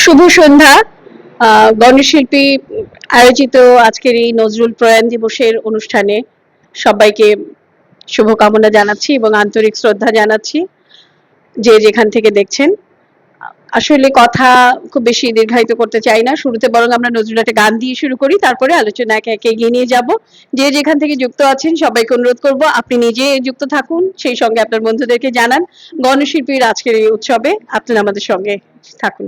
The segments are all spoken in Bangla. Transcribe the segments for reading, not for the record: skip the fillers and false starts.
শুভ সন্ধ্যা। গণশিল্পী আয়োজিত আজকের এই নজরুল প্রয়াণ দিবসের অনুষ্ঠানে সবাইকে শুভকামনা জানাচ্ছি এবং আন্তরিক শ্রদ্ধা জানাচ্ছি যে যেখান থেকে দেখছেন। আসলে কথা খুব বেশি দীর্ঘায়িত করতে চাই না, শুরুতে বরং আমরা নজরুল একটা গান দিয়ে শুরু করি, তারপরে আলোচনা একে একে এগিয়ে নিয়ে যাব। যে যেখান থেকে যুক্ত আছেন সবাইকে অনুরোধ করব আপনি নিজে যুক্ত থাকুন, সেই সঙ্গে আপনার বন্ধুদেরকে জানান গণশিল্পীর আজকের এই উৎসবে আপনারা আমাদের সঙ্গে থাকুন।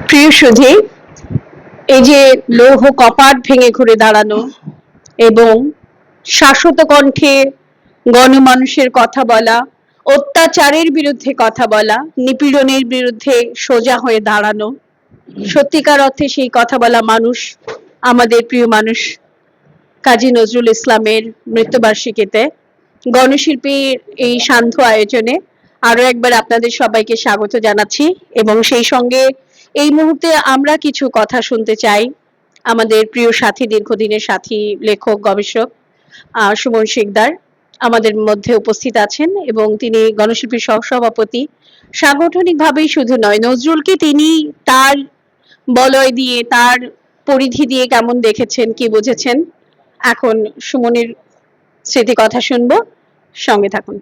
প্রিয় সুধী, এই যে লৌহ কপাট ভেঙে ঘুরে দাঁড়ানো এবং শাশ্বত কণ্ঠে গণমানুষের কথা বলা, অত্যাচারের বিরুদ্ধে কথা বলা, নিপীড়নের বিরুদ্ধে সোজা হয়ে দাঁড়ানো, সত্যিকার অর্থে সেই কথা বলা মানুষ আমাদের প্রিয় মানুষ কাজী নজরুল ইসলামের মৃত্যুবার্ষিকীতে গণশিল্পীর এই সান্ধ্য আয়োজনে আরো একবার আপনাদের সবাইকে স্বাগত জানাচ্ছি এবং সেই সঙ্গে এই মুহূর্তে আমরা কিছু কথা শুনতে চাই আমাদের প্রিয় সাথী, দীর্ঘদিনের সাথী, লেখক, গবেষক সুমন শিকদার আমাদের মধ্যে উপস্থিত আছেন এবং তিনি গণশিল্পীর সহসভাপতি। সাংগঠনিকভাবেই শুধু নয়, নজরুলকে তিনি তার বলয় দিয়ে, তার পরিধি দিয়ে কেমন দেখেছেন, কি বুঝেছেন, এখন সুমনের স্মৃতি কথা শুনবো, সঙ্গে থাকুন।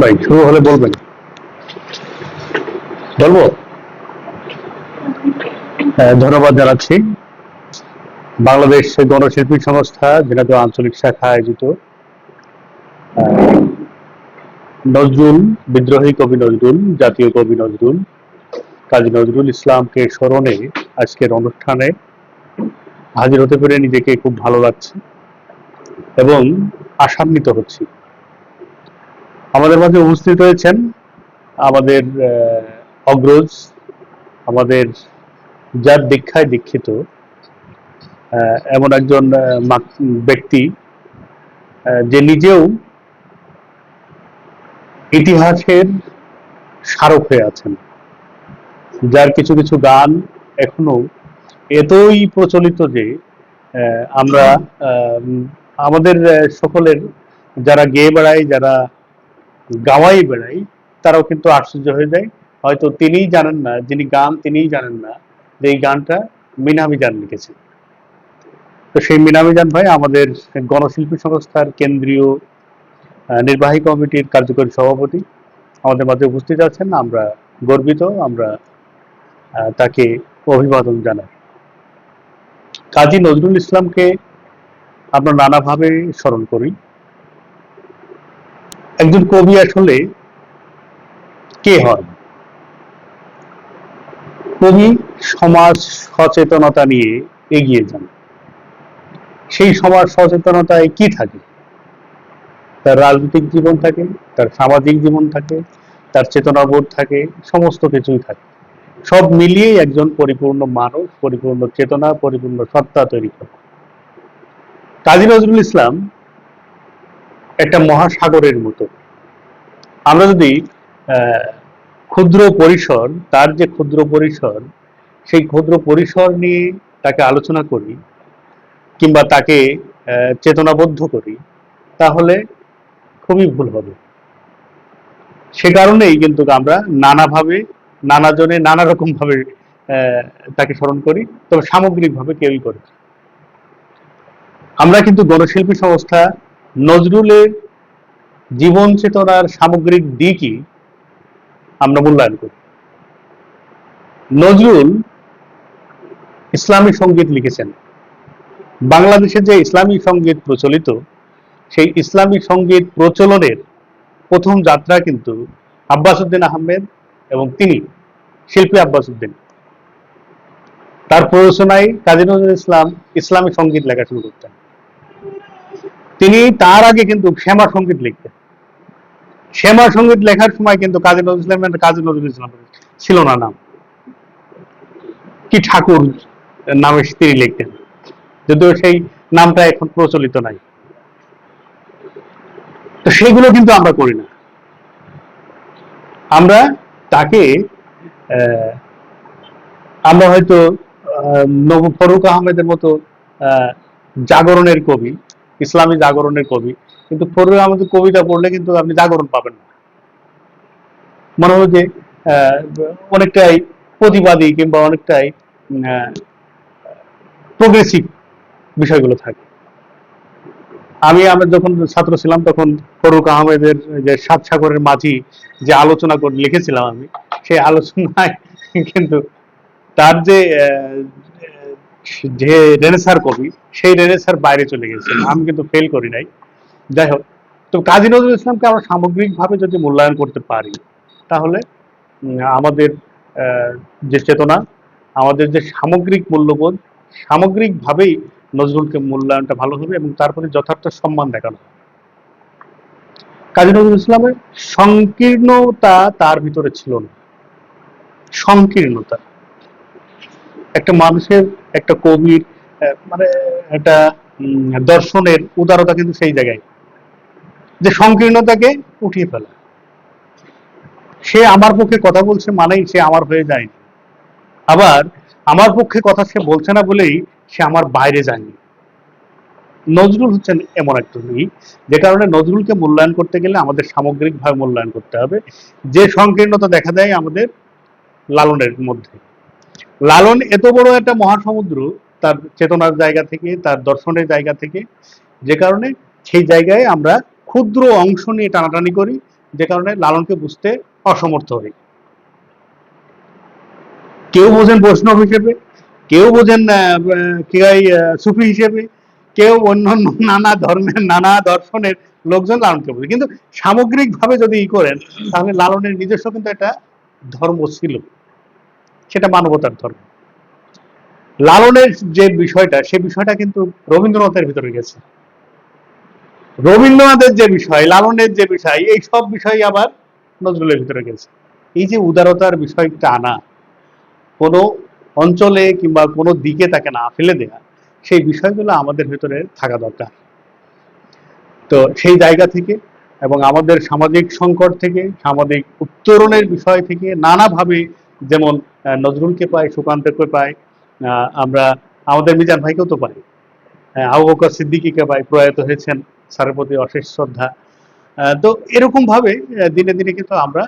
ভাই শুরু হলে বলবেন। বলবো, ধন্যবাদ জানাচ্ছি। বাংলাদেশ গণশিল্পী সংস্থা ঝিনাইদহ আঞ্চলিক শাখা আয়োজিত নজরুল, বিদ্রোহী কবি নজরুল, জাতীয় কবি নজরুল, কাজী নজরুল ইসলামকে স্মরণে আজকের অনুষ্ঠানে হাজির হতে পেরে নিজেকে খুব ভালো লাগছে এবং আশান্বিত হচ্ছি। আমাদের মাঝে উপস্থিত হয়েছেন আমাদের অগ্রজ, আমাদের যার দীক্ষায় দীক্ষিত এমন একজন ব্যক্তি যে নিজেও ইতিহাসের স্মারক হয়ে আছেন, যার কিছু কিছু গান এখনো এতই প্রচলিত যে আমরা আমাদের সকলের যারা গেয়ে বেড়াই, যারা গাওয়াই বেড়াই, তারাও কিন্তু আশ্চর্য হয়ে যায়। হয়তো তিনিই জানেন না, যিনি গান তিনিই জানেন না যে এই গানটা মিনামিজান লিখেছেন। তো সেই মিনামিজান ভাই আমাদের গণশিল্পী সংস্থার কেন্দ্রীয় নির্বাহী কমিটির কার্যকরী সভাপতি, আমাদের মাঝে উপস্থিত আছেন। আমরা গর্বিত, আমরা তাকে অভিবাদন জানাই। কাজী নজরুল ইসলামকে আমরা নানাভাবে স্মরণ করি। একজন কবি আসলে কে হয়? কবি সমাজ সচেতনতা নিয়ে এগিয়ে যান। সেই সমাজ সচেতনতায় কি থাকে? তার রাজনৈতিক জীবন থাকে, তার সামাজিক জীবন থাকে, তার চেতনাবোধ থাকে, সমস্ত কিছুই থাকে। সব মিলিয়েই একজন পরিপূর্ণ মানুষ, পরিপূর্ণ চেতনা, পরিপূর্ণ সত্তা তৈরি করে। কাজী নজরুল ইসলাম একটা মহাসাগরের মতো। আমরা যদি ক্ষুদ্র পরিসর, তার যে ক্ষুদ্র পরিসর, সেই ক্ষুদ্র পরিসর নিয়ে তাকে আলোচনা করি কিংবা তাকে চেতনাবদ্ধ করি, তাহলে খুবই ভুল হবে। সে কারণেই কিন্তু আমরা নানাভাবে, নানাজনে নানা রকম ভাবে তাকে স্মরণ করি, তবে সামগ্রিকভাবে কেউই করি। আমরা কিন্তু গণশিল্পী সংস্থা নজরুলের জীবন চেতনার সামগ্রিক দিকই আমরা মূল্যায়ন করি। নজরুল ইসলামী সঙ্গীত লিখেছেন। বাংলাদেশে যে ইসলামী সঙ্গীত প্রচলিত, সেই ইসলামী সঙ্গীত প্রচলনের প্রথম যাত্রা কিন্তু আব্বাস উদ্দিন আহমেদ এবং তিনি শিল্পী আব্বাস উদ্দিন, তার প্ররোচনায় কাজী নজরুল ইসলাম ইসলামী সঙ্গীত লেখা শুরু করতেন। তিনি তার আগে কিন্তু শ্যামা সঙ্গীত লিখতেন। শ্যামা সঙ্গীত লেখার সময় কিন্তু কাজী নজরুল ইসলামের কাজী নজরুল ইসলাম ছিল না নাম, কি ঠাকুর নামে তিনি লিখতেন, যদিও সেই নামটা এখন প্রচলিত নাই। তো সেগুলো কিন্তু আমরা করি না। আমরা তাকে আমরা হয়তো ফরুক আহমেদের মতো জাগরণের কবি, ইসলামী জাগরণের কবি, কিন্তু ফরুক আহমেদের কবিতা পড়লে কিন্তু আপনি জাগরণ পাবেন না। মনে হয় যে অনেকটাই প্রতিবাদী কিংবা অনেকটাই প্রোগ্রেসিভ বিষয়গুলো থাকে। আমি যখন ছাত্র ছিলাম তখন ফরুক আহমেদের যে সাত সাগরের মাঝি যে আলোচনা করে লিখেছিলাম আমি, সেই আলোচনায় কিন্তু তার যে যে রেনেসার কবি, সেই রেনেসার বাইরে চলে গেছে। আমি কিন্তু ফেল করি নাই। যাই হোক, তো কাজী নজরুল ইসলামকে আমরা সামগ্রিকভাবে যদি মূল্যায়ন করতে পারি, তাহলে আমাদের যে চেতনা, আমাদের যে সামগ্রিক মূল্যবোধ, সামগ্রিকভাবেই নজরুলকে মূল্যায়নটা ভালো হবে এবং তার প্রতি যথার্থ সম্মান দেখানো হবে। কাজী নজরুল ইসলামের সংকীর্ণতা তার ভিতরে ছিল না। সংকীর্ণতা একটা মানুষের, একটা কবির মানে একটা দর্শনের উদারতা কিন্তু সেই জায়গায়, যে সংকীর্ণতাকে উঠিয়ে ফেলা। সে আমার পক্ষে কথা বলছে মানেই সে আমার হয়ে যায়নি, আবার আমার পক্ষে কথা সে বলছে না বলেই সে আমার বাইরে যায়নি। নজরুল হচ্ছেন এমন একটা কবি, যে কারণে নজরুলকে মূল্যায়ন করতে গেলে আমাদের সামগ্রিকভাবে মূল্যায়ন করতে হবে। যে সংকীর্ণতা দেখা যায় আমাদের লালনের মধ্যে, লালন এত বড় একটা মহাসমুদ্র তার চেতনার জায়গা থেকে, তার দর্শনের জায়গা থেকে, যে কারণে সেই জায়গায় আমরা ক্ষুদ্র অংশ নিয়ে টানাটানি করি, যে কারণে লালনকে বুঝতে অসমর্থ হই। কেউ বোঝেন বৈষ্ণব হিসেবে, কেউ বোঝেন সুফি হিসেবে, কেউ অন্যান্য নানা ধর্মের নানা দর্শনের লোকজন লালনকে বোঝে। কিন্তু সামগ্রিকভাবে যদি করেন, তাহলে লালনের নিজস্ব কিন্তু একটা ধর্ম ছিল, সেটা মানবতার ধর্ম। লালনের যে বিষয়টা, সে বিষয়টা কিন্তু রবীন্দ্রনাথের ভিতরে গেছে। রবীন্দ্রনাথের যে বিষয়, লালনের যে বিষয়, এই সব বিষয় আবার নজরুলের ভিতরে গেছে। এই যে উদারতার বিষয়টা আনা, কোনো অঞ্চলে কিংবা কোনো দিকে তাকে না ফেলে দেয়া, সেই বিষয়গুলো আমাদের ভিতরে থাকা দরকার। তো সেই জায়গা থেকে এবং আমাদের সামাজিক সংকট থেকে, সামাজিক উত্তরণের বিষয় থেকে নানাভাবে, যেমন নজরুলকে পাই, সুকান্তকে পাই, আমরা আমাদের মিজান ভাইকেও তো পাই, আবু বকর সিদ্দিকীকে পাই, প্রয়াত হয়েছেন, স্যারের প্রতি অশেষ শ্রদ্ধা। তো এরকম ভাবে দিনে দিনে কিন্তু আমরা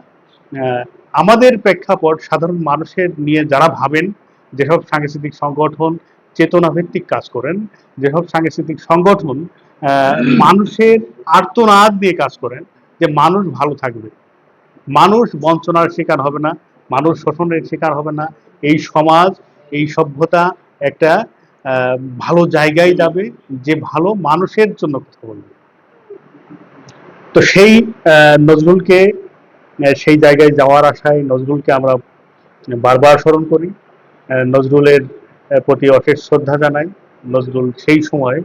আমাদের প্রেক্ষাপট সাধারণ মানুষের নিয়ে যারা ভাবেন, যেসব সাংস্কৃতিক সংগঠন চেতনা ভিত্তিক কাজ করেন, যেসব সাংস্কৃতিক সংগঠন মানুষের আর্তনাদ দিয়ে কাজ করেন যে মানুষ ভালো থাকবে, মানুষ বঞ্চনার শিকার হবে না, মানুষ শোষণের শিকার হবে না, এই সমাজ, এই সভ্যতা একটা ভালো জায়গায় যাবে, যে ভালো মানুষের জন্য কথা বলবে। তো সেই নজরুলকে সেই জায়গায় যাওয়ার আশায় নজরুলকে আমরা বারবার স্মরণ করি, নজরুলের প্রতি অশেষ শ্রদ্ধা জানাই। নজরুল সেই সময়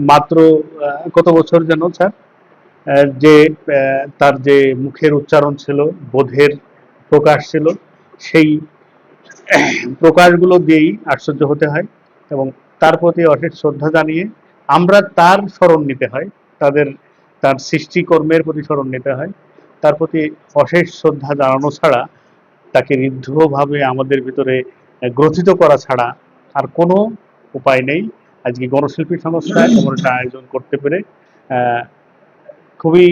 মাত্র কত বছর যেন স্যার, যে তার যে মুখের উচ্চারণ ছিল, বোধের প্রকাশ ছিল, সেই প্রকাশগুলো দিয়েই আশ্চর্য হতে হয় এবং তার প্রতি অশেষ শ্রদ্ধা জানিয়ে আমরা তার স্মরণ নিতে হয়, তার সৃষ্টিকর্মের প্রতি স্মরণ নিতে হয়। তার প্রতি অশেষ শ্রদ্ধা জানানো ছাড়া, তাকে ঋদ্ধভাবে আমাদের ভিতরে গ্রথিত করা ছাড়া আর কোনো উপায় নেই। আজকে গণশিল্পী সংস্থা এমন একটা আয়োজন করতে পেরে খুবই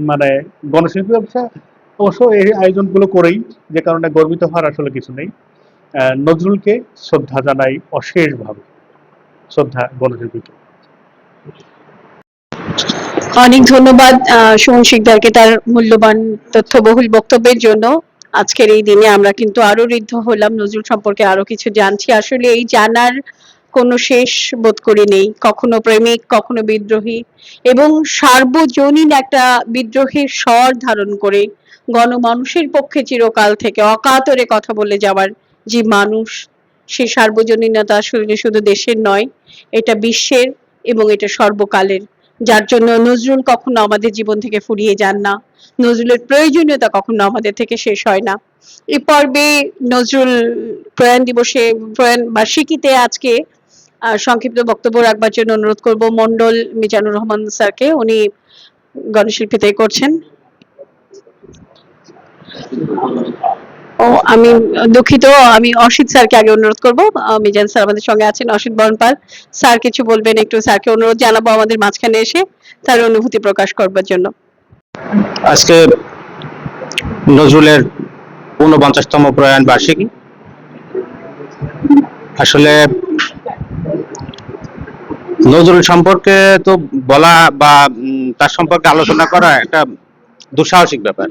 মানে গণশিল্পী অবশ্য এই আয়োজনগুলো করেই, যে কারণে গর্বিত হওয়ার আসলে কিছু নেই। নজরুলকে শ্রদ্ধা জানাই অশেষভাবে, শ্রদ্ধা গণশিল্পীকে। অনেক ধন্যবাদ সুমন শিকদারকে তার মূল্যবান তথ্যবহুল বক্তব্যের জন্য। আজকের এই দিনে আমরা কিন্তু আরো ঋদ্ধ হলাম, নজরুল সম্পর্কে আরো কিছু জানছি। আসলে এই জানার কোনো শেষ বোধ করি নেই, কখনো প্রেমিক, কখনো বিদ্রোহী, এবং সার্বজনীন একটা বিদ্রোহের স্বর ধারণ করে গণমানুষের পক্ষে চিরকাল থেকে অকাতরে কথা বলে যাওয়ার যে মানুষ, সেই সার্বজনীনতা আসলে শুধু দেশের নয়, এটা বিশ্বের এবং এটা সর্বকালের। যার জন্য নজরুল কখনো আমাদের জীবন থেকে ফুরিয়ে যান না, নজরুলের প্রয়োজনীয়তা কখনো আমাদের থেকে শেষ হয় না। এই পর্বে নজরুল প্রয়াণ দিবসে, প্রয়াণ বার্ষিকীতে আজকে সংক্ষিপ্ত বক্তব্য রাখবার জন্য অনুরোধ করব মন্ডল মিজানুর রহমান স্যারকে, উনি গণশিল্পী তৈরি করছেন। ও আমি দুঃখিত, আমি অসিত স্যারকে আগে অনুরোধ করব। মিজান স্যার আমাদের সঙ্গে আছেন, অসিত বরণপাল স্যার কিছু বলবেন, একটু স্যারকে অনুরোধ জানাবো আমাদের মাঝখানে এসে তার অনুভূতি প্রকাশ করবার জন্য। আজকে নজরুলের ৪৯তম প্রয়াণ বার্ষিকী। আসলে নজরুল সম্পর্কে তো বলা বা তার সম্পর্কে আলোচনা করা একটা দুঃসাহসিক ব্যাপার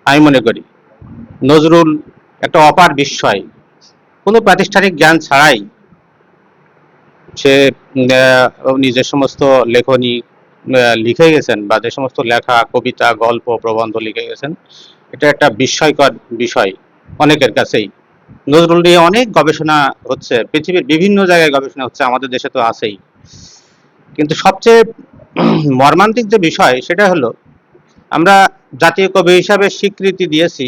আমি মনে করি। নজরুল একটা অপার বিস্ময়, কোনো প্রাতিষ্ঠানিক জ্ঞান ছাড়াই সে নিজের সমস্ত লেখনী লিখে গেছেন, বা যে সমস্ত লেখা, কবিতা, গল্প, প্রবন্ধ লিখে গেছেন, এটা একটা বিস্ময়কর বিষয় অনেকের কাছেই। নজরুল নিয়ে অনেক গবেষণা হচ্ছে, পৃথিবীর বিভিন্ন জায়গায় গবেষণা হচ্ছে, আমাদের দেশে তো আছেই। কিন্তু সবচেয়ে মর্মান্তিক যে বিষয় সেটা হলো, আমরা জাতীয় কবি হিসাবে স্বীকৃতি দিয়েছি,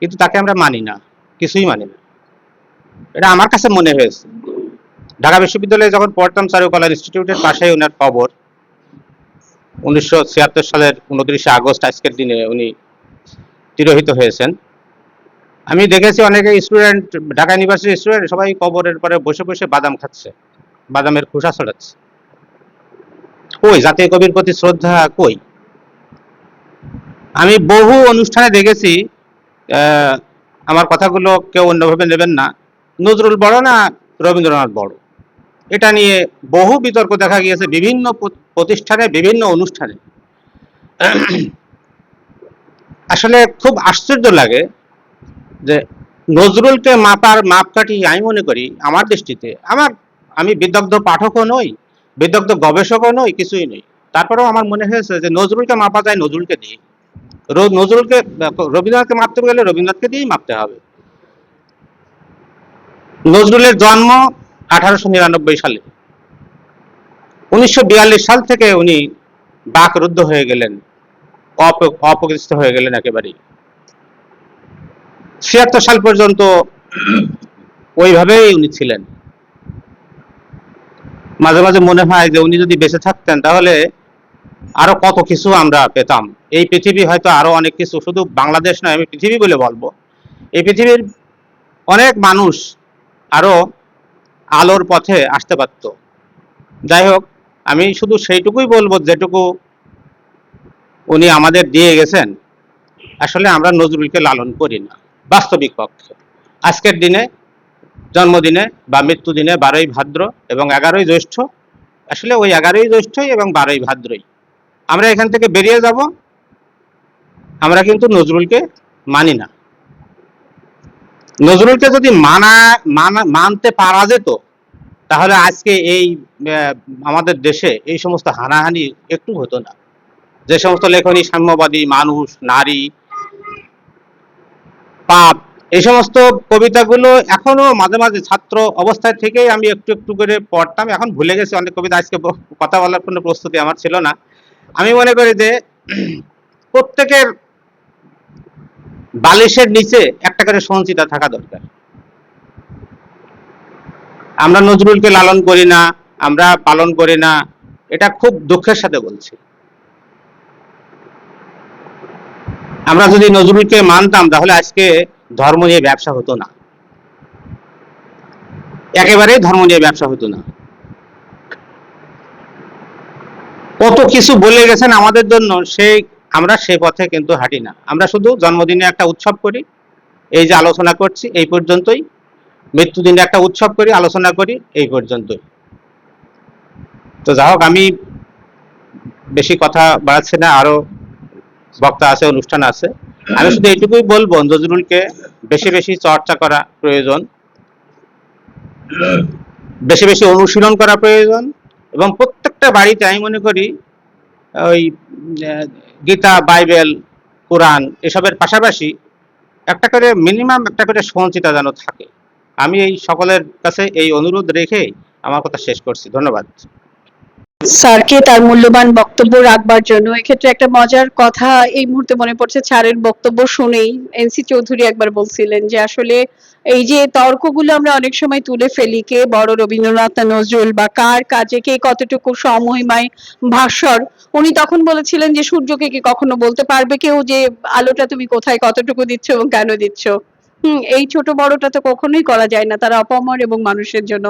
কিন্তু তাকে আমরা মানি না, কিছুই মানি না। এটা আমার কাছে মনে হয়েছে। ঢাকা বিশ্ববিদ্যালয়ে যখন পড়তাম, চারুকলা ইনস্টিটিউটের পাশেই ওনার কবর। 1976 সালের 29শে আগস্ট আজকের দিনে উনি তিরোহিত হয়েছেন। আমি দেখেছি অনেকে স্টুডেন্ট, ঢাকা ইউনিভার্সিটির স্টুডেন্ট সবাই কবরের পরে বসে বসে বাদাম খাচ্ছে, বাদামের খোসা ছড়াচ্ছে। কই জাতীয় কবির প্রতি শ্রদ্ধা? কই? আমি বহু অনুষ্ঠানে দেখেছি, আমার কথাগুলো কেউ অন্যভাবে নেবেন না, নজরুল বড় না রবীন্দ্রনাথ বড়, এটা নিয়ে বহু বিতর্ক দেখা গিয়েছে বিভিন্ন প্রতিষ্ঠানে, বিভিন্ন অনুষ্ঠানে। আসলে খুব আশ্চর্য লাগে যে নজরুলকে মাপার মাপকাঠি আমি মনে করি, আমার দৃষ্টিতে, আমি বিদগ্ধ পাঠকও নই, বিদগ্ধ গবেষকও নই, কিছুই নই, তারপরেও আমার মনে হয়েছে যে নজরুলকে মাপা যায় নজরুলকে দিয়ে, নজরুলকে, রবীন্দ্রনাথকে মাপতে গেলে রবীন্দ্রনাথকে দিয়েই মাপতে হবে। নজরুলের জন্ম 1899 সালে। 1942 সাল থেকে উনি বাকরুদ্ধ হয়ে গেলেন, অপকৃষ্ট হয়ে গেলেন একেবারেই। 76 সাল পর্যন্ত ওইভাবেই উনি ছিলেন। মাঝে মাঝে মনে হয় যে উনি যদি বেঁচে থাকতেন তাহলে আরো কত কিছু আমরা পেতাম। এই পৃথিবী হয়তো আরো অনেক কিছু, শুধু বাংলাদেশ নয়, আমি পৃথিবী বলে বলবো, এই পৃথিবীর অনেক মানুষ আরো আলোর পথে আসতে পারত। যাই হোক, আমি শুধু সেইটুকুই বলবো যেটুকু উনি আমাদের দিয়ে গেছেন। আসলে আমরা নজরুলকে লালন করি না বাস্তবিক পক্ষে। আজকের দিনে, জন্মদিনে বা মৃত্যুদিনে 12ই ভাদ্র এবং 11ই জ্যৈষ্ঠ, আসলে ওই 11ই জ্যৈষ্ঠই এবং 12ই ভাদ্রই আমরা এখান থেকে বেরিয়ে যাব। আমরা কিন্তু নজরুলকে মানি না। নজরুলকে যদি মানতে পারা যেত, তাহলে আজকে এই আমাদের দেশে এই সমস্ত হানাহানি একটু হতো না। যে সমস্ত লেখনী সাম্যবাদী, মানুষ, নারী, পাপ, এই সমস্ত কবিতাগুলো এখনো মাঝে মাঝে ছাত্র অবস্থায় থেকেই আমি একটু একটু করে পড়তাম। এখন ভুলে গেছি অনেক কবিতা, আজকে কথা বলার কোনো প্রস্তুতি আমার ছিল না। আমি মনে করি যে প্রত্যেকের বালিশের নিচে একটা করে সঞ্চিতা থাকা দরকার। আমরা নজরুলকে লালন করি না, আমরা পালন করি না, এটা খুব দুঃখের সাথে বলছি। আমরা যদি নজরুলকে মানতাম, তাহলে আজকে ধর্ম নিয়ে ব্যবসা হতো না, একেবারেই ধর্ম নিয়ে ব্যবসা হতো না। কত কিছু বলে গেছেন আমাদের জন্য, আমরা সেই পথে কিন্তু হাঁটি না। আমরা শুধু জন্মদিনে একটা উৎসব করি, এই যে আলোচনা করছি এই পর্যন্তই। মৃত্যুদিনে একটা উৎসব করি, আলোচনা করি, এই পর্যন্তই। তো যাই হোক, আমি বেশি কথা বাড়াচ্ছি না, আরো বক্তা আছে, অনুষ্ঠান আছে। আমি শুধু এইটুকুই বলবো, নজরুলকে বেশি বেশি চর্চা করা প্রয়োজন, বেশি বেশি অনুশীলন করা প্রয়োজন, এবং প্রত্যেকটা বাড়িতে আমি মনে করি ওই গীতা, বাইবেল, কোরআন এসবের পাশাপাশি একটা করে মিনিমাম একটা করে সঞ্চিতা যেন থাকে। আমি এই সকলের কাছে এই অনুরোধ রেখে আমার কথা শেষ করছি। ধন্যবাদ স্যারকে তার মূল্যবান বক্তব্য রাখবার জন্য। এক্ষেত্রে একটা মজার কথা এই মুহূর্তে মনে পড়ছে, স্যারের বক্তব্য শুনেই এনসি চৌধুরী একবার বলছিলেন যে আসলে এই যে তর্কগুলো আমরা অনেক সময় তুলে ফেলি, কে বড় রবীন্দ্রনাথ না নজরুল, বা কার কাজে কে কতটুকু সমহিমায় ভাস্বর, উনি তখন বলেছিলেন যে সূর্যকে কি কখনো বলতে পারবে কেউ যে আলোটা তুমি কোথায় কতটুকু দিচ্ছ এবং কেন দিচ্ছ? এই ছোট বড়টা তো কখনোই করা যায় না, তারা অপমর এবং মানুষের জন্য।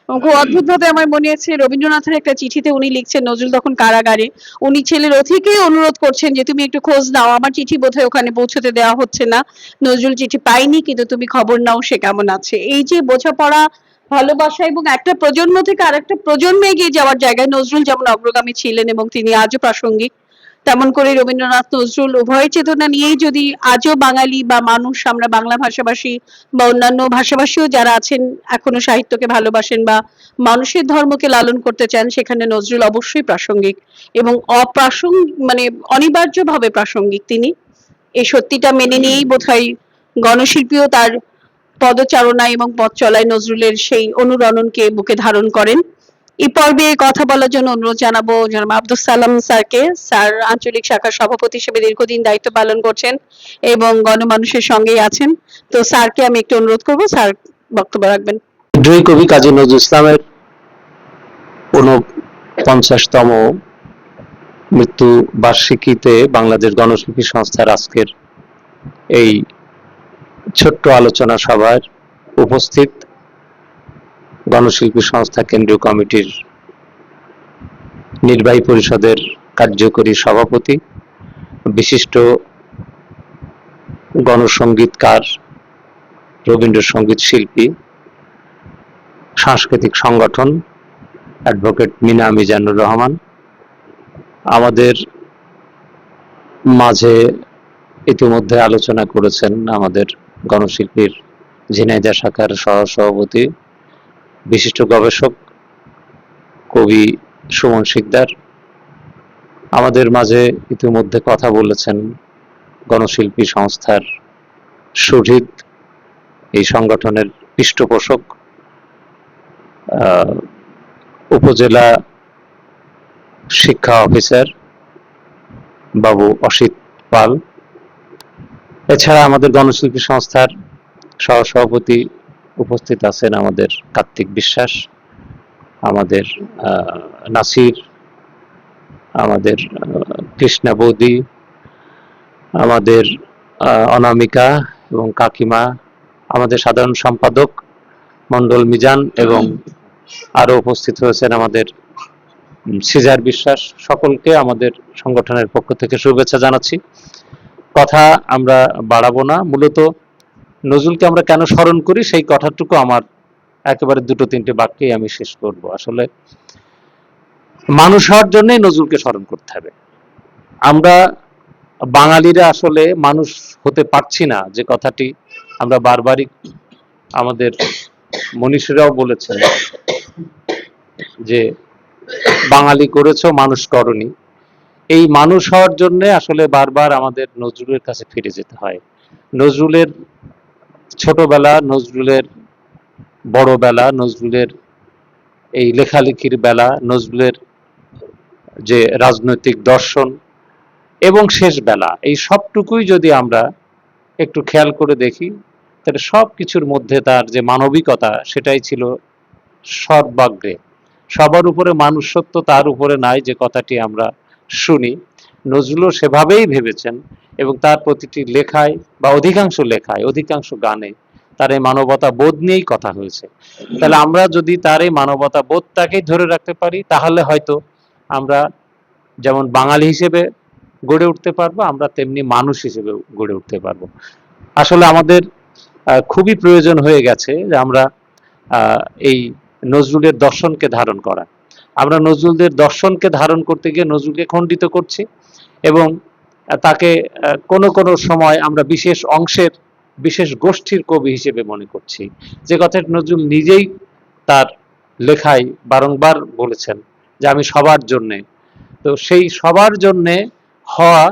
খুব অদ্ভুত ভাবে আমার মনে আছে রবীন্দ্রনাথের একটা চিঠিতে উনি লিখছেন, নজরুল তখন কারাগারে, উনি ছেলের অধিকেই অনুরোধ করছেন যে তুমি একটু খোঁজ নাও, আমার চিঠি বোধহয় ওখানে পৌঁছতে দেওয়া হচ্ছে না, নজরুল চিঠি পাইনি, কিন্তু তুমি খবর নাও সে কেমন আছে। এই যে বোঝাপড়া, ভালোবাসা এবং একটা প্রজন্ম থেকে আরেকটা প্রজন্মে এগিয়ে যাওয়ার জায়গায় নজরুল যেমন অগ্রগামী ছিলেন এবং তিনি আজও প্রাসঙ্গিক, তেমন করে রবীন্দ্রনাথ নজরুল উভয় চেতনা নিয়েই যদি আজও বাঙালি বা মানুষ, আমরা বাংলা ভাষাভাষী বা অন্যান্য ভাষাভাষীও যারা আছেন এখনো সাহিত্যকে ভালোবাসেন বা মানুষের ধর্মকে লালন করতে চান, সেখানে নজরুল অবশ্যই প্রাসঙ্গিক এবং মানে অনিবার্যভাবে প্রাসঙ্গিক তিনি। এই সত্যিটা মেনে নিয়েই বোধহয় গণশিল্পীও তার পদচারণায় এবং পথ চলায় নজরুলের সেই অনুরণনকে বুকে ধারণ করেন। এই পর্বে কথা বলার জন্য অনুরোধ জানাবো জনাব আব্দুল সালাম স্যারকে। স্যার আঞ্চলিক শাখার সভাপতি হিসেবে দীর্ঘদিন দায়িত্ব পালন করছেন এবং গণমানুষের সঙ্গেই আছেন। তো স্যারকে আমি একটু অনুরোধ করবো, স্যার বক্তব্য রাখবেন। বিদ্রোহী কবি কাজী নজরুল ইসলামের 49তম মৃত্যু বার্ষিকীতে বাংলাদেশ গণশিল্পী সংস্থার আজকের এই ছোট্ট আলোচনা সভায় উপস্থিত গণশিল্পী সংস্থা কেন্দ্রীয় কমিটির নির্বাহী পরিষদের কার্যকরী সভাপতি, বিশিষ্ট গণসঙ্গীতকার, রবীন্দ্রসঙ্গীত শিল্পী, সাংস্কৃতিক সংগঠন অ্যাডভোকেট মিনা মিজানুর রহমান, আমাদের মাঝে ইতিমধ্যে আলোচনা করেছেন আমাদের গণশিল্পীর ঝিনাইদহ শাখার সহসভাপতি, বিশিষ্ট গবেষক কবি সুমন শিকদার। আমাদের মাঝে ইতিমধ্যে কথা বলেছেন গণশিল্পী সংস্থার শহীদ, এই সংগঠনের পৃষ্ঠপোষক, উপজেলা শিক্ষা অফিসার বাবু অসিত পাল। এছাড়া আমাদের গণশিল্পী সংস্থার সহসভাপতি উপস্থিত আছেন আমাদের কার্তিক বিশ্বাস, আমাদের নাসির, আমাদের কৃষ্ণা বৌদি, আমাদের অনামিকা এবং কাকিমা, আমাদের সাধারণ সম্পাদক মন্ডল মিজান এবং আরো উপস্থিত হয়েছেন আমাদের সিজার বিশ্বাস, সকলকে আমাদের সংগঠনের পক্ষ থেকে শুভেচ্ছা জানাচ্ছি। কথা আমরা বাড়াবো না, মূলত নজরুলকে আমরা কেন স্মরণ করি সেই কথাটুকু আমার একেবারে দুটো তিনটে বাক্যেই আমি শেষ করব। আসলে মানুষ হওয়ার জন্যই নজরুলকে স্মরণ করতে হবে। আমরা বাঙালিরা আসলে মানুষ হতে পারছি না, যে কথাটি আমরা বারবারই আমাদের মনীষীরাও বলেছেন যে বাঙালি করেছো মানুষ করনি। এই মানুষ হওয়ার জন্য আসলে বারবার আমাদের নজরুলের কাছে ফিরে যেতে হয়। নজরুলের ছোটবেলা, নজরুলের বড়বেলা, নজরুলের এই লেখালেখির বেলা, নজরুলের যে রাজনৈতিক দর্শন এবং শেষ বেলা, এই সবটুকুই যদি আমরা একটু খেয়াল করে দেখি, তাহলে সব কিছুর মধ্যে তার যে মানবিকতা সেটাই ছিল সর্বাগ্রে। সবার উপরে মানুষত্ব তার উপরে নাই, যে কথাটি আমরা শুনি। নজরুলও সেভাবেই ভেবেছেন এবং তার প্রতিটি লেখায় বা অধিকাংশ লেখায়, অধিকাংশ গানে তার এই মানবতা বোধ নিয়েই কথা হয়েছে। তাহলে আমরা যদি তার এই মানবতা বোধটাকেই ধরে রাখতে পারি, তাহলে হয়তো আমরা যেমন বাঙালি হিসেবে গড়ে উঠতে পারবো, আমরা তেমনি মানুষ হিসেবে গড়ে উঠতে পারবো। আসলে আমাদের খুবই প্রয়োজন হয়ে গেছে যে আমরা এই নজরুলের দর্শনকে ধারণ করা। আমরা নজরুলদের দর্শনকে ধারণ করতে গিয়ে নজরুলকে খণ্ডিত করছি এবং তাকে কোনো কোনো সময় আমরা বিশেষ অংশের, বিশেষ গোষ্ঠীর কবি হিসেবে মনে করছি, যে কথা নজরুল নিজেই তার লেখায় বারংবার বলেছেন যে আমি সবার জন্যে। তো সেই সবার জন্যে হওয়া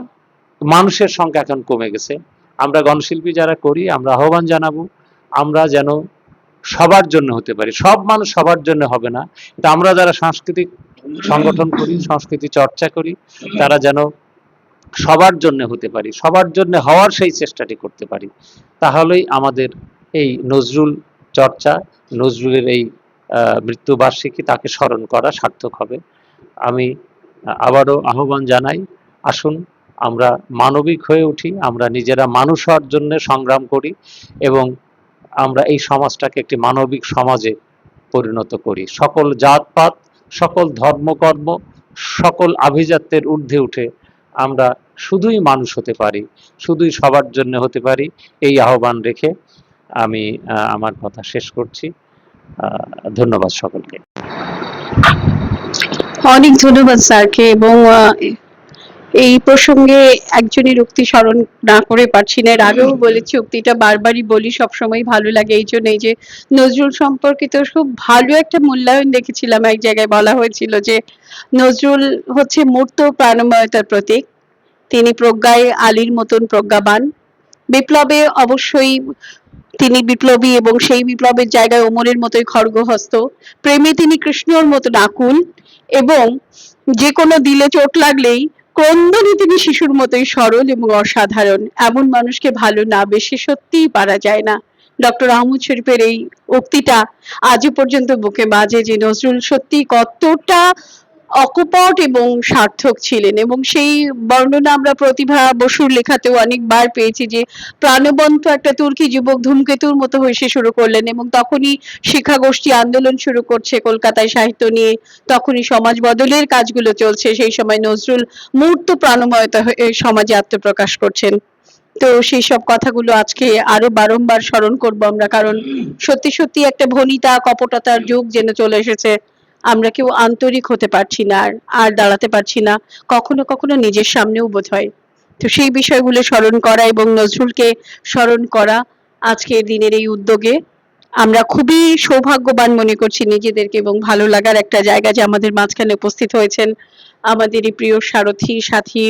মানুষের সংখ্যা এখন কমে গেছে। আমরা গণশিল্পী যারা করি, আমরা আহ্বান জানাবো আমরা যেন সবার জন্য হতে পারি। সব মানুষ সবার জন্য হবে না, কিন্তু আমরা যারা সাংস্কৃতিক সংগঠন করি, সংস্কৃতি চর্চা করি, তারা যেন সবার জন্য হতে পারি, সবার জন্য হওয়ার সেই চেষ্টাটি করতে পারি। তাহলেই আমাদের এই নজরুল চর্চা, নজরুলের এই মৃত্যুবার্ষিকী, তাকে স্মরণ করা সার্থক হবে। আমি আবারও আহ্বান জানাই, আসুন আমরা মানবিক হয়ে উঠি, আমরা নিজেরা মানুষ হওয়ার জন্য সংগ্রাম করি এবং আমরা এই সমাজটাকে একটি মানবিক সমাজে পরিণত করি। সকল জাতপাত, সকল ধর্মকর্ম, সকল আভিজাত্যের ঊর্ধ্বে উঠে আমরা শুধুই মানুষ হতে পারি, শুধুই সবার জন্য হতে পারি, এই আহ্বান রেখে আমি আমার কথা শেষ করছি। ধন্যবাদ সকলকে। অনেক ধন্যবাদ স্যারকে। এবং এই প্রসঙ্গে একজনের উক্তি স্মরণ না করে পারছি না, এর আগেও বলেছি, উক্তিটা বারবারই বলি, সবসময় ভালো লাগে এই জন্য। এই যে নজরুল সম্পর্কিত খুব ভালো একটা মূল্যায়ন দেখেছিলাম, এক জায়গায় বলা হয়েছিল যে নজরুল হচ্ছে মূর্ত প্রাণময়তার প্রতীক, তিনি প্রজ্ঞায় আলীর মতন প্রজ্ঞাবান, বিপ্লবে অবশ্যই তিনি বিপ্লবী এবং সেই বিপ্লবের জায়গায় ওমরের মতোই খড়গহস্ত, প্রেমে তিনি কৃষ্ণর মতন আকুল এবং যে কোনো দিলে চোট লাগলেই ক্রন্দনে তিনি শিশুর মতোই সরল এবং অসাধারণ। এমন মানুষকে ভালো না বেশি সত্যিই পারা যায় না। ডক্টর আহমদ শরীফের এই উক্তিটা আজও পর্যন্ত বুকে বাজে যে নজরুল সত্যি কতটা অকপট এবং সার্থক ছিলেন। এবং সেই বর্ণনা আমরা প্রতিভা বসুর লেখাতেও অনেকবার পেয়েছি যে প্রাণবন্ত একটা তুর্কি যুবক ধূমকেতুর মতো হয়ে শুরু করলেন এবং তখনই শিক্ষা গোষ্ঠী আন্দোলন শুরু করছে কলকাতায় সাহিত্য নিয়ে, তখনই সমাজ বদলের কাজগুলো চলছে, সেই সময় নজরুল মূর্ত প্রাণময়তা হয়ে সমাজে আত্মপ্রকাশ করছেন। তো সেই সব কথাগুলো আজকে আরো বারংবার স্মরণ করব আমরা, কারণ সত্যি সত্যি একটা ভনিতা কপটতার যুগ যেন চলে এসেছে। আমরা কেউ আন্তরিক হতে পারছি না, আর দাঁড়াতে পারছি না, কখনো কখনো নিজের সামনেও বোধ হয়। তো সেই বিষয়গুলো স্মরণ করা এবং নজরুলকে স্মরণ করা আজকের দিনের এই উদ্যোগে আমরা খুবই সৌভাগ্যবান মনে করছি নিজেদেরকে, এবং ভালো লাগার একটা জায়গা যে আমাদের মাঝখানে উপস্থিত হয়েছেন আমাদেরই প্রিয় সারথী সাথী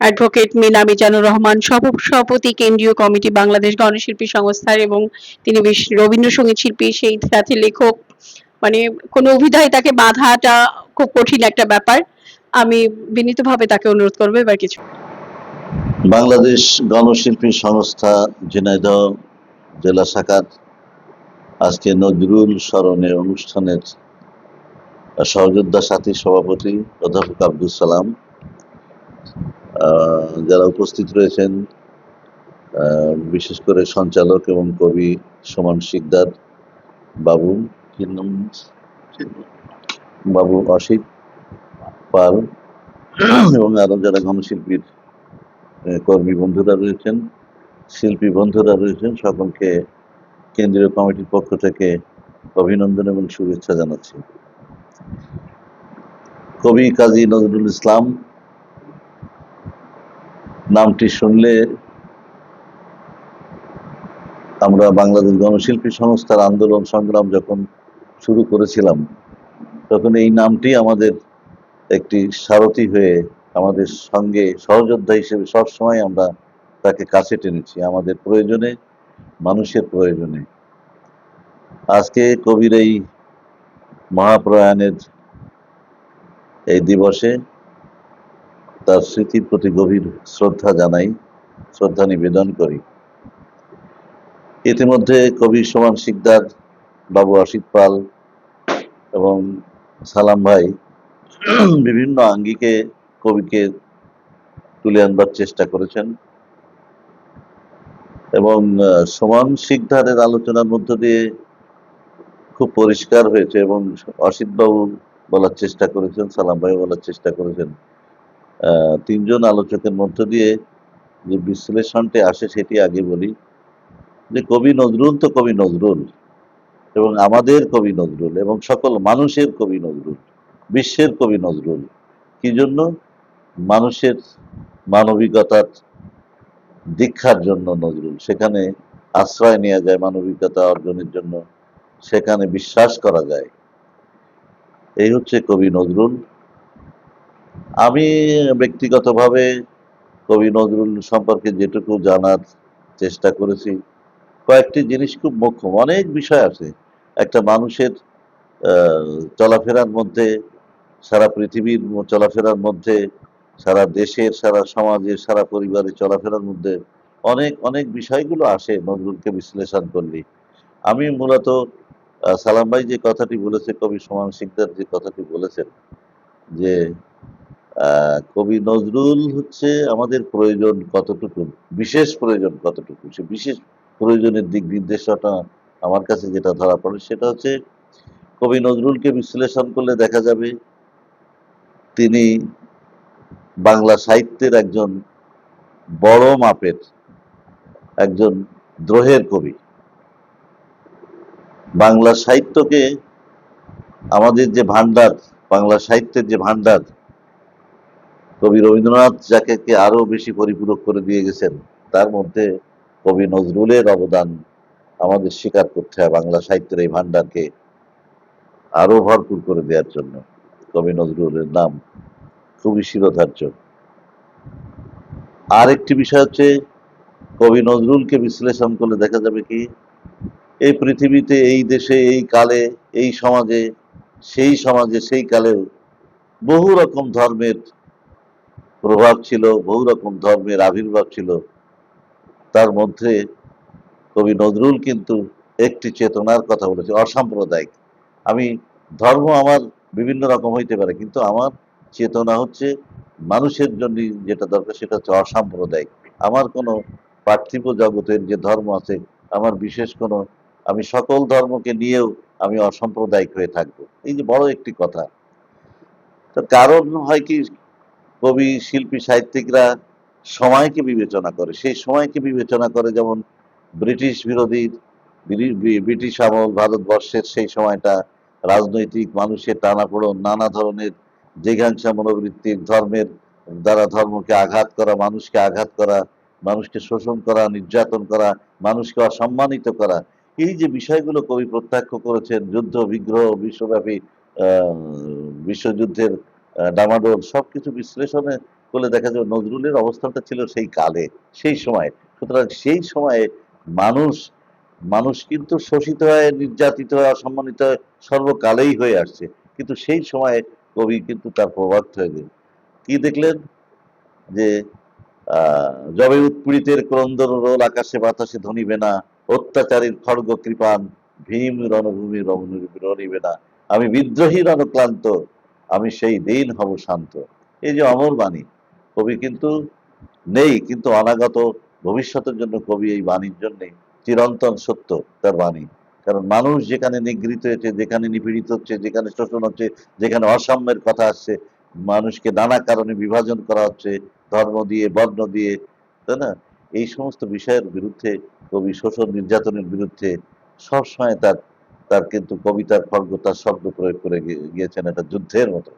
অ্যাডভোকেট মিনা মিজানুর রহমান, সভাপতি কেন্দ্রীয় কমিটি বাংলাদেশ গণশিল্পী সংস্থার, এবং তিনি রবীন্দ্রসঙ্গীত শিল্পী, সেই সাথে লেখক। মানে কোনো অভিধায় তাকে বাঁধাটা খুব কঠিন একটা ব্যাপার। আমি বিনীতভাবে তাকে অনুরোধ করবো এবার কিছু। বাংলাদেশ গণশিল্পী সংস্থা ঝিনাইদহ জেলা শাখার আজকে নজরুল স্মরণে অনুষ্ঠানের সহযোদ্ধা সাথী সভাপতি অধ্যাপক আব্দুল সালাম, যারা উপস্থিত রয়েছেন, বিশেষ করে সঞ্চালক এবং কবি সুমন শিকদার বাবু, কি নাম? বাবু অসিত পাল, এবং আরো যারা গণশিল্পীর কর্মী বন্ধুরা রয়েছেন, শিল্পী বন্ধুরা রয়েছেন, সকলকে কেন্দ্রীয় কমিটির পক্ষ থেকে অভিনন্দন এবং শুভেচ্ছা জানাচ্ছি। কবি কাজী নজরুল ইসলাম নামটি শুনলে আমরা বাংলাদেশ গণশিল্পী সংস্থার আন্দোলন সংগ্রাম যখন শুরু করেছিলাম, তখন এই নামটি আমাদের একটি সারথি হয়ে আমাদের সঙ্গে সহযোদ্ধা হিসেবে সবসময় আমরা তাকে কাছে টেনেছি, আমাদের প্রয়োজনে, মানুষের প্রয়োজনে। আজকে কবির এই মহাপ্রয়াণের এই দিবসে তার স্মৃতির প্রতি গভীর শ্রদ্ধা জানাই, শ্রদ্ধা নিবেদন করি। ইতিমধ্যে কবি সুমন শিকদার, বাবু অসিত পাল এবং সালাম ভাই বিভিন্ন আঙ্গিকে কবিকে তুলে আনবার চেষ্টা করেছেন, এবং সুমন শিকদারের আলোচনার মধ্য দিয়ে খুব পরিষ্কার হয়েছে, এবং অসিত বাবু বলার চেষ্টা করেছেন, সালাম ভাই বলার চেষ্টা করেছেন, তিনজন আলোচকের মধ্য দিয়ে যে বিশ্লেষণটি আসে সেটি আগে বলি, যে কবি নজরুল তো কবি নজরুল, এবং আমাদের কবি নজরুল, এবং সকল মানুষের কবি নজরুল, বিশ্বের কবি নজরুল। কি জন্য? মানুষের মানবিকতার দীক্ষার জন্য নজরুল, সেখানে আশ্রয় নেওয়া যায় মানবিকতা অর্জনের জন্য, সেখানে বিশ্বাস করা যায়। এই হচ্ছে কবি নজরুল। আমি ব্যক্তিগতভাবে কবি নজরুল সম্পর্কে যেটুকু জানার চেষ্টা করেছি, কয়েকটি জিনিস খুব মুখ্য। অনেক বিষয় আছে একটা মানুষের চলাফেরার মধ্যে, সারা পৃথিবীর চলাফেরার মধ্যে, সারা দেশের, সারা সমাজের, সারা পরিবারের চলাফেরার মধ্যে অনেক অনেক বিষয়গুলো আসে নজরুলকে বিশ্লেষণ করলে। আমি মূলত সালাম ভাই যে কথাটি বলেছে, কবি সুমন শিকদার যে কথাটি বলেছেন, যে কবি নজরুল হচ্ছে আমাদের প্রয়োজন কতটুকু, বিশেষ প্রয়োজন কতটুকু, সে বিশেষ প্রয়োজনের দিক নির্দেশনা আমার কাছে যেটা ধরা পড়ে সেটা হচ্ছে, কবি নজরুলকে বিশ্লেষণ করলে দেখা যাবে তিনি বাংলা সাহিত্যের একজন বড় মাপের একজন দ্রোহের কবি। বাংলা সাহিত্যকে, আমাদের যে ভান্ডার, বাংলা সাহিত্যের যে ভান্ডার, কবি রবীন্দ্রনাথ যাকে আরো বেশি পরিপূরক করে দিয়ে গেছেন, তার মধ্যে কবি নজরুলের অবদান আমাদের স্বীকার করতে হয় বাংলা সাহিত্যের এই ভান্ডারকে আরো ভরপুর করে দেওয়ার জন্য। কবি নজরুলের নাম খুবই শিরোধার্য। আর একটি বিষয় হচ্ছে, কবি নজরুলকে বিশ্লেষণ করলে দেখা যাবে কি, এই পৃথিবীতে, এই দেশে, এই কালে, এই সমাজে, সেই সমাজে, সেই কালেও বহু রকম ধর্মের প্রভাব ছিল, বহু রকম ধর্মের আবির্ভাব ছিল। তার মধ্যে কবি নজরুল কিন্তু একটি চেতনার কথা বলেছে, অসাম্প্রদায়িক। আমি, ধর্ম আমার বিভিন্ন রকম হইতে পারে, কিন্তু আমার চেতনা হচ্ছে মানুষের জন্য যেটা দরকার সেটা হচ্ছে অসাম্প্রদায়িক। আমার কোনো পার্থিব জগতের যে ধর্ম আছে, আমার বিশেষ কোনো, আমি সকল ধর্মকে নিয়েও আমি অসাম্প্রদায়িক হয়ে থাকবো। এই যে বড় একটি কথা। তার কারণ হয় কি, কবি, শিল্পী, সাহিত্যিকরা সময়কে বিবেচনা করে, সেই সময়কে বিবেচনা করে, যেমন ব্রিটিশ বিরোধী, ব্রিটিশ আমল, ভারতবর্ষের সেই সময়টা, রাজনৈতিক মানুষের টানাপোড়েন, নানা ধরনের জিঘাংসা মনোবৃত্তির, ধর্মের দ্বারা ধর্মকে আঘাত করা, মানুষকে আঘাত করা, মানুষকে শোষণ করা, নির্যাতন করা, মানুষকে অসম্মানিত করা, এই যে বিষয়গুলো কবি প্রত্যক্ষ করেছেন, যুদ্ধ বিগ্রহ, বিশ্বব্যাপী বিশ্বযুদ্ধের ডামাডোল, সবকিছু বিশ্লেষণে করলে দেখা যাবে নজরুলের অবস্থানটা ছিল সেই কালে, সেই সময়ে। সুতরাং সেই সময়ে মানুষ মানুষ কিন্তু শোষিত হয়, নির্যাতিত হয়, অসম্মানিত হয়, সর্বকালেই হয়ে আসছে। কিন্তু সেই সময়ে কবি কিন্তু তার প্রভাব হয়ে কি দেখলেন, যে যবে উৎপীড়িতের ক্রন্দন রোল আকাশে বাতাসে ধনিবে না, অত্যাচারীর খড়গ কৃপান ভীম রণভূমি রণিবে না, আমি বিদ্রোহীর অনুক্লান্ত, আমি সেই দিন হব শান্ত। এই যে অমর বাণী, কবি কিন্তু নেই, কিন্তু অনাগত ভবিষ্যতের জন্য কবি এই বাণীর জন্য চিরন্তন সত্য তার বাণী। কারণ মানুষ যেখানে নিগৃহীত হয়েছে, যেখানে নিপীড়িত হচ্ছে, যেখানে শোষণ হচ্ছে, যেখানে অসাম্যের কথা আসছে, মানুষকে নানা কারণে বিভাজন করা হচ্ছে, ধর্ম দিয়ে, বর্ণ দিয়ে, তাই না? এই সমস্ত বিষয়ের বিরুদ্ধে কবি শোষণ নির্যাতনের বিরুদ্ধে সবসময় তার তার কিন্তু কবিতার খড়গ, তার শব্দ প্রয়োগ করে গিয়েছেন একটা যুদ্ধের মতো।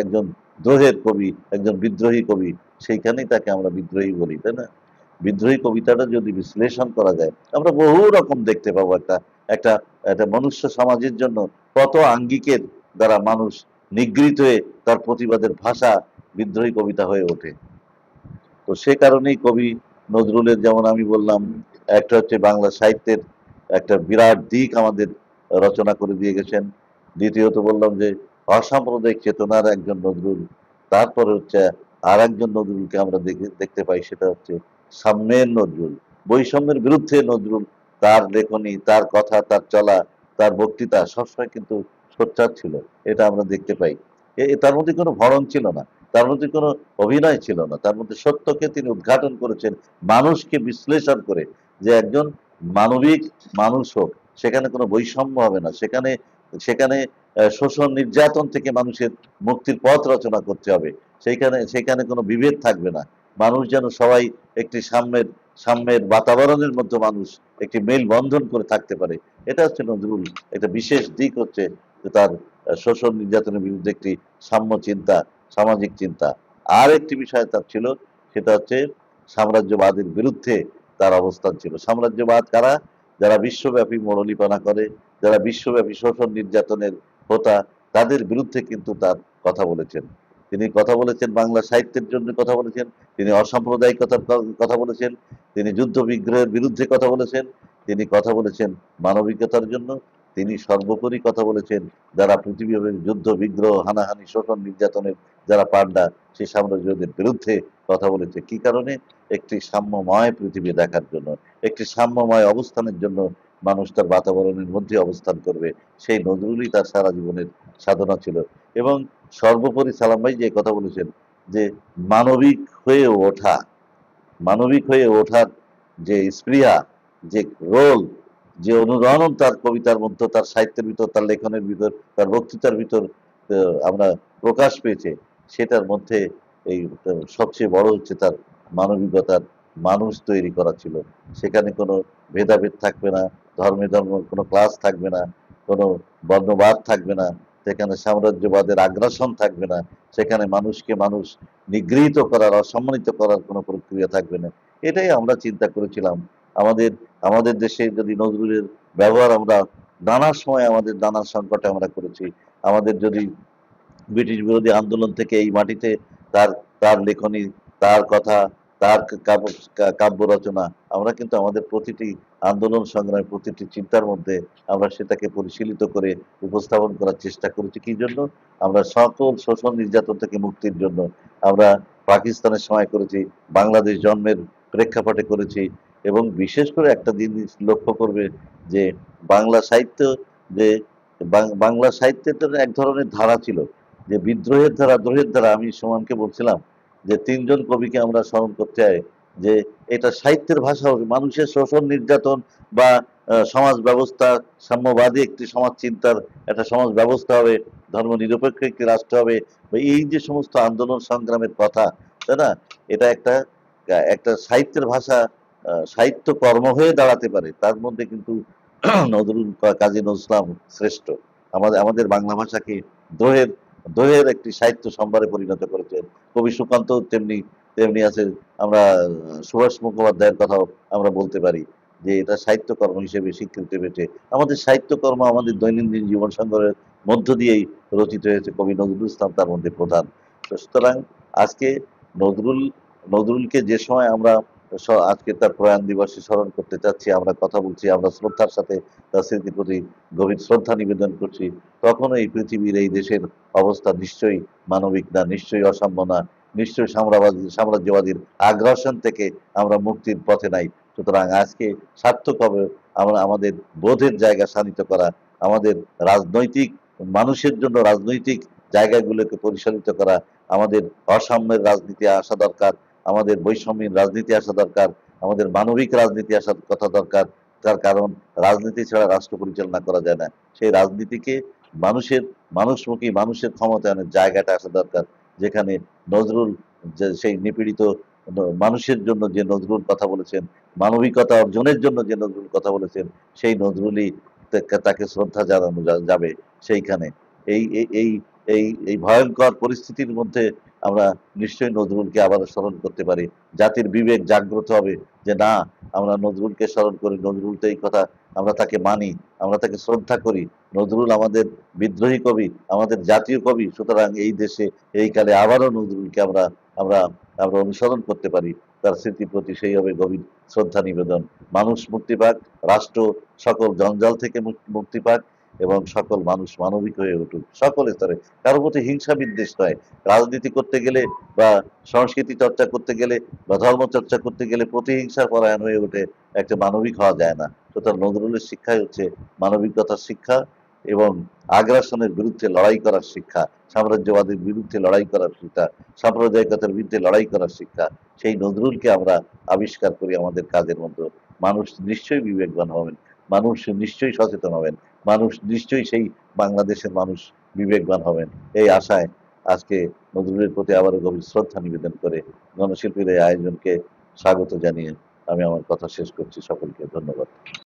একজন দ্রোহের কবি, একজন বিদ্রোহী কবি, সেইখানেই তাকে আমরা বিদ্রোহী বলি, তাই না? বিদ্রোহী কবিতাটা যদি বিশ্লেষণ করা যায়, আমরা বহু রকম দেখতে পাবো। একটা একটা একটা মনুষ্য সমাজের জন্য কত আঙ্গিকের দ্বারা মানুষ নিগৃহীত হয়ে তার প্রতিবাদের ভাষা বিদ্রোহী কবিতা হয়ে ওঠে। তো সে কারণেই কবি নজরুলের, যেমন আমি বললাম, একটা হচ্ছে বাংলা সাহিত্যের একটা বিরাট দিক আমাদের রচনা করে দিয়ে গেছেন। দ্বিতীয়ত বললাম যে অসাম্প্রদায়িক চেতনার একজন নজরুল। তারপরে হচ্ছে আর একজন নজরুলকে আমরা দেখতে পাই, সেটা হচ্ছে সাম্যের নজরুল, বৈষম্যের বিরুদ্ধে নজরুল। তার লেখনী, তার কথা, তার চলা, তার বক্তৃতা সবসময় কিন্তু সোচ্চার ছিল, এটা আমরা দেখতে পাই। তার মধ্যে কোনো ভরণ ছিল না, তার মধ্যে কোনো অভিনয় ছিল না, তার মধ্যে সত্যকে তিনি উদ্ঘাটন করেছেন মানুষকে বিশ্লেষণ করে, যে একজন মানবিক মানুষ হোক, সেখানে কোনো বৈষম্য হবে না, সেখানে সেখানে শোষণ নির্যাতন থেকে মানুষের মুক্তির পথ রচনা করতে হবে, সেইখানে সেখানে কোনো বিভেদ থাকবে না, মানুষ যেন সবাই একটি সাম্যের সাম্যের বাতাবরণের মধ্যে মানুষ একটি মেল বন্ধন করে থাকতে পারে। এটা হচ্ছে নজরুল একটা বিশেষ দিক, হচ্ছে যে তার শোষণ নির্যাতনের বিরুদ্ধে একটি সাম্য চিন্তা, সামাজিক চিন্তা। আর একটি বিষয় তার ছিল, সেটা হচ্ছে সাম্রাজ্যবাদের বিরুদ্ধে তার অবস্থান ছিল। সাম্রাজ্যবাদ কারা? যারা বিশ্বব্যাপী মোড়লিপনা করে, যারা বিশ্বব্যাপী শোষণ নির্যাতনের হোতা, তাদের বিরুদ্ধে কিন্তু তার কথা বলেছেন। তিনি কথা বলেছেন বাংলা সাহিত্যের জন্য, কথা বলেছেন, তিনি অসাম্প্রদায়িকতার কথা বলেছেন, তিনি যুদ্ধ বিগ্রহের বিরুদ্ধে কথা বলেছেন, তিনি কথা বলেছেন মানবিকতার জন্য, তিনি সর্বোপরি কথা বলেছেন যারা পৃথিবীব্যাপী যুদ্ধ বিগ্রহ, হানাহানি, শোষণ নির্যাতনের যারা পান্ডা, সেই সাম্রাজ্যবাদের বিরুদ্ধে কথা বলেছে। কি কারণে? একটি সাম্যময় পৃথিবী দেখার জন্য, একটি সাম্যময় অবস্থানের জন্য মানুষ তার বাতাবরণের মধ্যে অবস্থান করবে। সেই নজরুলই তার সারা জীবনের সাধনা ছিল। এবং সর্বোপরি সালাম ভাই যে কথা বলেছেন, যে মানবিক হয়ে ওঠা, মানবিক হয়ে ওঠার যে স্পৃহা, যে রোল, যে অনুরণন তার কবিতার মধ্যে, তার সাহিত্যের ভিতর, তার লেখনের ভিতর, তার বক্তৃতার ভিতর আমরা প্রকাশ পেয়েছে, সেটার মধ্যে এই সবচেয়ে বড় হচ্ছে তার মানবিকতার মানুষ তৈরি করা ছিল। সেখানে কোনো ভেদাভেদ থাকবে না, ধর্মে ধর্ম কোনো ক্লাস থাকবে না, কোনো বর্ণবাদ থাকবে না, সেখানে সাম্রাজ্যবাদের আগ্রাসন থাকবে না, সেখানে মানুষকে মানুষ নিগৃহীত করার, অসম্মানিত করার কোনো প্রক্রিয়া থাকবে না। এটাই আমরা চিন্তা করেছিলাম। আমাদের আমাদের দেশে যদি নজরুলের ব্যবহার আমরা নানা সময় আমাদের নানা সংকটে আমরা করেছি, আমাদের যদি ব্রিটিশ বিরোধী আন্দোলন থেকে এই মাটিতে তার তার লেখনী, তার কথা, তার কাব্য রচনা, আমরা কিন্তু আমাদের প্রতিটি আন্দোলন সংগ্রামের প্রতিটি চিন্তার মধ্যে আমরা সেটাকে পরিশীলিত করে উপস্থাপন করার চেষ্টা করেছি। কি জন্য? আমরা সকল শোষণ নির্যাতন থেকে মুক্তির জন্য। আমরা পাকিস্তানের সময় করেছি, বাংলাদেশ জন্মের প্রেক্ষাপটে করেছি। এবং বিশেষ করে একটা জিনিস লক্ষ্য করবে, যে বাংলা সাহিত্য, যে বাংলা সাহিত্যের তো এক ধরনের ধারা ছিল, যে বিদ্রোহের ধারা, দ্রোহের ধারা। আমি সুমনকে বলছিলাম যে তিনজন কবিকে আমরা স্মরণ করতে হয়, যে এটা সাহিত্যের ভাষা হবে, মানুষের শোষণ নির্যাতন বা সমাজ ব্যবস্থা, সাম্যবাদী একটি সমাজ চিন্তার একটা সমাজ ব্যবস্থা হবে, ধর্ম নিরপেক্ষ একটি রাষ্ট্র হবে, বা এই যে সমস্ত আন্দোলন সংগ্রামের কথা, তাই না? এটা একটা একটা সাহিত্যের ভাষা, সাহিত্য কর্ম হয়ে দাঁড়াতে পারে। তার মধ্যে কিন্তু নজরুল, কাজী নজরুল ইসলাম শ্রেষ্ঠ। আমাদের আমাদের বাংলা ভাষাকে দোহের দোহের একটি সাহিত্য সম্ভারে পরিণত করেছেন। কবি সুকান্ত তেমনি তেমনি আছে। আমরা সুভাষ মুখোপাধ্যায়ের কথাও আমরা বলতে পারি, যে এটা সাহিত্যকর্ম হিসেবে স্বীকৃতি পেয়েছে। আমাদের সাহিত্যকর্ম আমাদের দৈনন্দিন জীবন সংগ্রহের মধ্য দিয়েই রচিত হয়েছে। কবি নজরুল ইসলাম তার মধ্যে প্রধান। সুতরাং আজকে নজরুল নজরুলকে যে সময় আমরা আজকে তার প্রয়াণ দিবসে স্মরণ করতে চাচ্ছি, আমরা কথা বলছি, আমরা শ্রদ্ধার সাথে তার স্মৃতির প্রতি গভীর শ্রদ্ধা নিবেদন করছি, তখন এই পৃথিবীর, এই দেশের অবস্থা নিশ্চয়ই মানবিক না, নিশ্চয়ই অসাম্য না, নিশ্চয়ই সাম্রাজ্যবাদীর আগ্রাসন থেকে আমরা মুক্তির পথে নাই। সুতরাং আজকে সার্থক হবে আমরা আমাদের বোধের জায়গা শানিত করা, আমাদের রাজনৈতিক মানুষের জন্য রাজনৈতিক জায়গাগুলোকে পরিচালিত করা, আমাদের অসাম্যের রাজনীতি আসা দরকার, আমাদের বৈষম্যের রাজনীতি আসা দরকার, আমাদের মানবিক রাজনীতি আসার কথা দরকার। তার কারণ রাজনীতি ছাড়া রাষ্ট্র পরিচালনা করা যায় না। সেই রাজনীতিকে মানুষের মানুষমুখী মানুষের ক্ষমতায়নের জায়গাটা আসা দরকার, যেখানে নজরুল যে সেই নিপীড়িত মানুষের জন্য যে নজরুল কথা বলেছেন, মানবিকতা অর্জনের জন্য যে নজরুল কথা বলেছেন, সেই নজরুলই তাকে শ্রদ্ধা জানানো যাবে সেইখানে। এই এই এই এই এই ভয়ঙ্কর পরিস্থিতির মধ্যে আমরা নিশ্চয়ই নজরুলকে আবার স্মরণ করতে পারি। জাতির বিবেক জাগ্রত হবে যে না, আমরা নজরুলকে স্মরণ করি, নজরুল তো এই কথা, আমরা তাকে মানি, আমরা তাকে শ্রদ্ধা করি। নজরুল আমাদের বিদ্রোহী কবি, আমাদের জাতীয় কবি। সুতরাং এই দেশে এই কালে আবারও নজরুলকে আমরা আমরা আমরা অনুসরণ করতে পারি। তার স্মৃতির প্রতি সেই হবে গভীর শ্রদ্ধা নিবেদন। মানুষ মুক্তি পাক, রাষ্ট্র সকল জঞ্জাল থেকে মুক্তি পাক, এবং সকল মানুষ মানবিক হয়ে উঠুক সকল স্তরে। কারোর প্রতি হিংসা বিদ্বেষ নয়। রাজনীতি করতে গেলে বা সংস্কৃতি চর্চা করতে গেলে বা ধর্ম চর্চা করতে গেলে প্রতিহিংসার পরায়ণ হয়ে ওঠে, একটা মানবিক হওয়া যায় না। সুতরাং নজরুলের শিক্ষাই হচ্ছে মানবিকতার শিক্ষা এবং আগ্রাসনের বিরুদ্ধে লড়াই করার শিক্ষা, সাম্রাজ্যবাদের বিরুদ্ধে লড়াই করার শিক্ষা, সাম্প্রদায়িকতার বিরুদ্ধে লড়াই করার শিক্ষা। সেই নজরুলকে আমরা আবিষ্কার করি আমাদের কাজের মধ্যে। মানুষ নিশ্চয়ই বিবেকবান হবেন, মানুষ নিশ্চয়ই সচেতন হবেন, মানুষ নিশ্চয়ই সেই বাংলাদেশের মানুষ বিবেকবান হবেন। এই আশায় আজকে নজরুলের প্রতি আবারও গভীর শ্রদ্ধা নিবেদন করে গণশিল্পীর এই আয়োজনকে স্বাগত জানিয়ে আমি আমার কথা শেষ করছি। সকলকে ধন্যবাদ।